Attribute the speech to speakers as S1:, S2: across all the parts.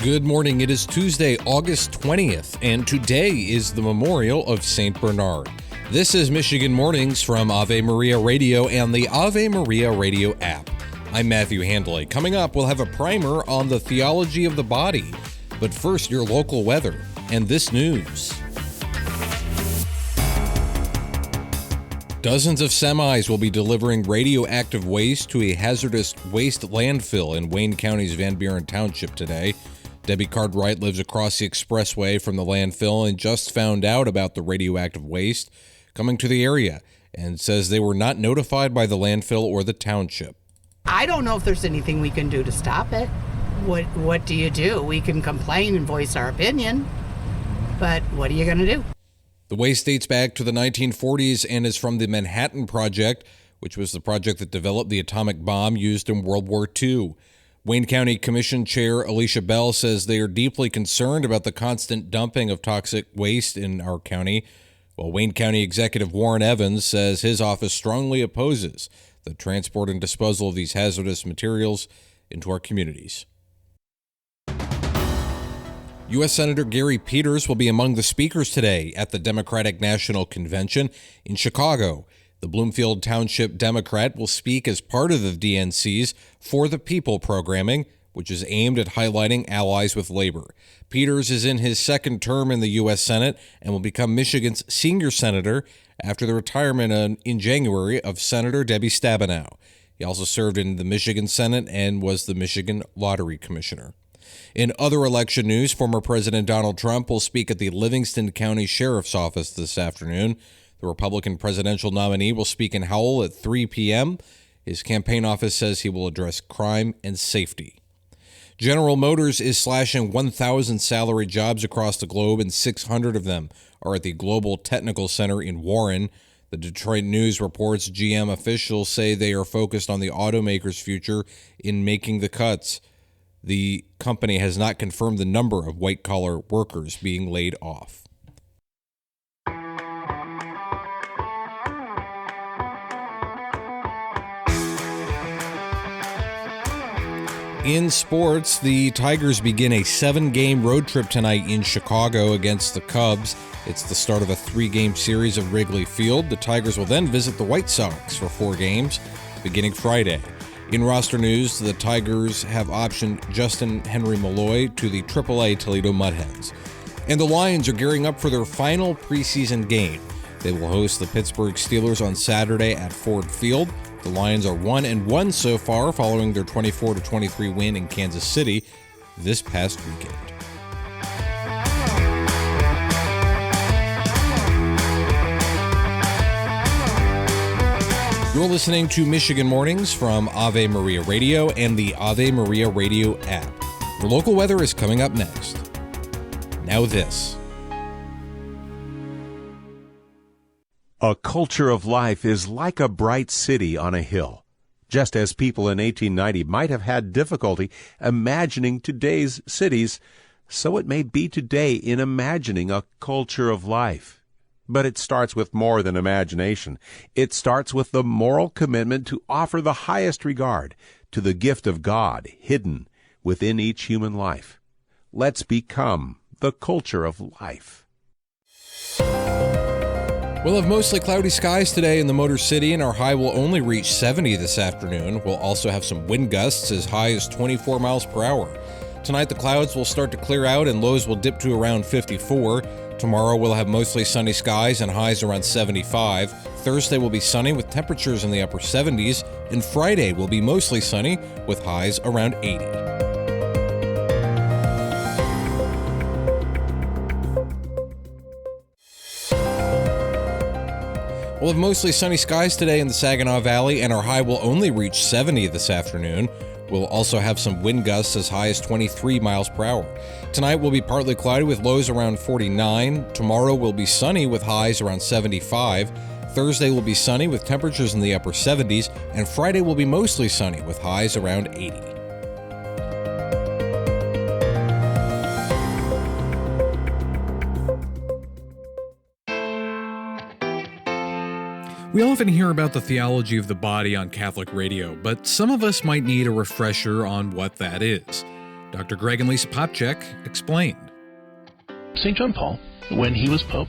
S1: Good morning. It is Tuesday, August 20th, and today is the memorial of St. Bernard. This is Michigan Mornings from Ave Maria Radio and the Ave Maria Radio app. I'm Matthew Handley. Coming up, we'll have a primer on the theology of the body. But first, your local weather and this news. Dozens of semis will be delivering radioactive waste to a hazardous waste landfill in Wayne County's Van Buren Township today. Debbie Cartwright lives across the expressway from the landfill and just found out about the radioactive waste coming to the area and says they were not notified by the landfill or the township.
S2: I don't know if there's anything we can do to stop it. What do you do? We can complain and voice our opinion, but what are you going to do?
S1: The waste dates back to the 1940s and is from the Manhattan Project, which was the project that developed the atomic bomb used in World War II. Wayne County Commission Chair Alicia Bell says they are deeply concerned about the constant dumping of toxic waste in our county, while Wayne County Executive Warren Evans says his office strongly opposes the transport and disposal of these hazardous materials into our communities. U.S. Senator Gary Peters will be among the speakers today at the Democratic National Convention in Chicago. The Bloomfield Township Democrat will speak as part of the DNC's For the People programming, which is aimed at highlighting allies with labor. Peters is in his second term in the U.S. Senate and will become Michigan's senior senator after the retirement in January of Senator Debbie Stabenow. He also served in the Michigan Senate and was the Michigan Lottery Commissioner. In other election news, former President Donald Trump will speak at the Livingston County Sheriff's Office this afternoon. The Republican presidential nominee will speak in Howell at 3 p.m. His campaign office says he will address crime and safety. General Motors is slashing 1,000 salary jobs across the globe, and 600 of them are at the Global Technical Center in Warren. The Detroit News reports GM officials say they are focused on the automaker's future in making the cuts. The company has not confirmed the number of white-collar workers being laid off. In sports, the Tigers begin a 7-game road trip tonight in Chicago against the Cubs. It's the start of a 3-game series at Wrigley Field. The Tigers will then visit the White Sox for 4 games beginning Friday. In roster news, the Tigers have optioned Justin Henry Malloy to the AAA Toledo Mudhens. And the Lions are gearing up for their final preseason game. They will host the Pittsburgh Steelers on Saturday at Ford Field. The Lions are 1-1 so far following their 24-23 win in Kansas City this past weekend. You're listening to Michigan Mornings from Ave Maria Radio and the Ave Maria Radio app. Your local weather is coming up next. Now this.
S3: A culture of life is like a bright city on a hill. Just as people in 1890 might have had difficulty imagining today's cities, so it may be today in imagining a culture of life. But it starts with more than imagination. It starts with the moral commitment to offer the highest regard to the gift of God hidden within each human life. Let's become the culture of life.
S1: We'll have mostly cloudy skies today in the Motor City, and our high will only reach 70 this afternoon. We'll also have some wind gusts as high as 24 miles per hour. Tonight, the clouds will start to clear out and lows will dip to around 54. Tomorrow, we'll have mostly sunny skies and highs around 75. Thursday will be sunny with temperatures in the upper 70s, and Friday will be mostly sunny with highs around 80. We'll have mostly sunny skies today in the Saginaw Valley, and our high will only reach 70 this afternoon. We'll also have some wind gusts as high as 23 miles per hour. Tonight will be partly cloudy with lows around 49. Tomorrow will be sunny with highs around 75. Thursday will be sunny with temperatures in the upper 70s, and Friday will be mostly sunny with highs around 80.
S4: We often hear about the theology of the body on Catholic radio, but some of us might need a refresher on what that is. Dr. Greg and Lisa Popcak explained.
S5: St. John Paul, when he was Pope,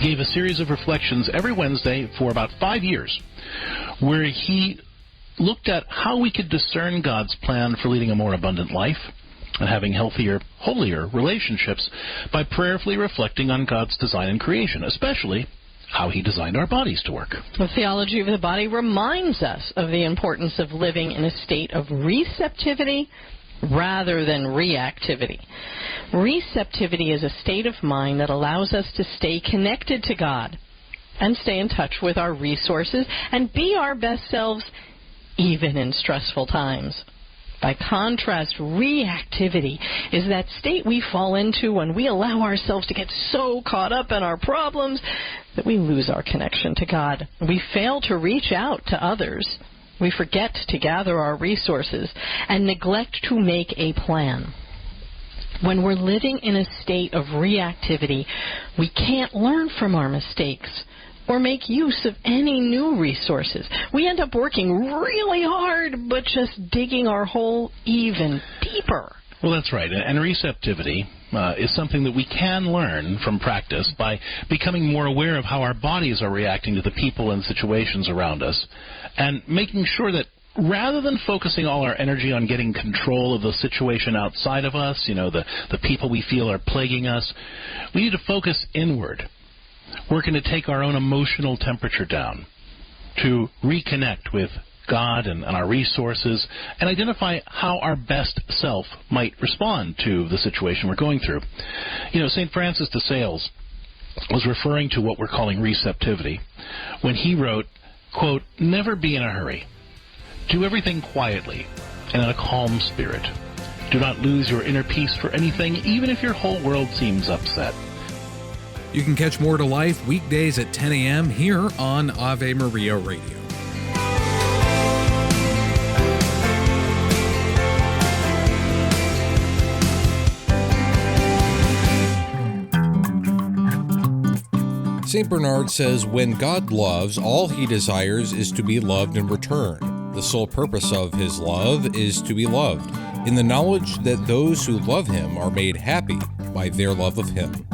S5: gave a series of reflections every Wednesday for about 5 years, where he looked at how we could discern God's plan for leading a more abundant life and having healthier, holier relationships by prayerfully reflecting on God's design and creation, especially how he designed our bodies to work.
S6: The theology of the body reminds us of the importance of living in a state of receptivity rather than reactivity. Receptivity is a state of mind that allows us to stay connected to God and stay in touch with our resources and be our best selves even in stressful times. By contrast, reactivity is that state we fall into when we allow ourselves to get so caught up in our problems that we lose our connection to God. We fail to reach out to others. We forget to gather our resources and neglect to make a plan. When we're living in a state of reactivity, we can't learn from our mistakes or make use of any new resources. We end up working really hard, but just digging our hole even deeper.
S5: Well, that's right. And receptivity is something that we can learn from practice by becoming more aware of how our bodies are reacting to the people and situations around us, and making sure that rather than focusing all our energy on getting control of the situation outside of us, the people we feel are plaguing us, we need to focus inward, working to take our own emotional temperature down, to reconnect with God and our resources, and identify how our best self might respond to the situation we're going through. St. Francis de Sales was referring to what we're calling receptivity when he wrote, quote, "Never be in a hurry. Do everything quietly and in a calm spirit. Do not lose your inner peace for anything, even if your whole world seems upset."
S4: You can catch More to Life weekdays at 10 a.m. here on Ave Maria Radio.
S1: St. Bernard says, when God loves, all he desires is to be loved in return. The sole purpose of his love is to be loved, in the knowledge that those who love him are made happy by their love of him.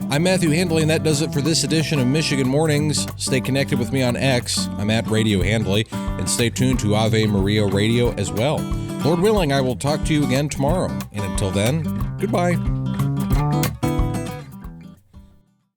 S1: I'm Matthew Handley, and that does it for this edition of Michigan Mornings. Stay connected with me on X. I'm at Radio Handley, and stay tuned to Ave Maria Radio as well. Lord willing, I will talk to you again tomorrow. And until then, goodbye.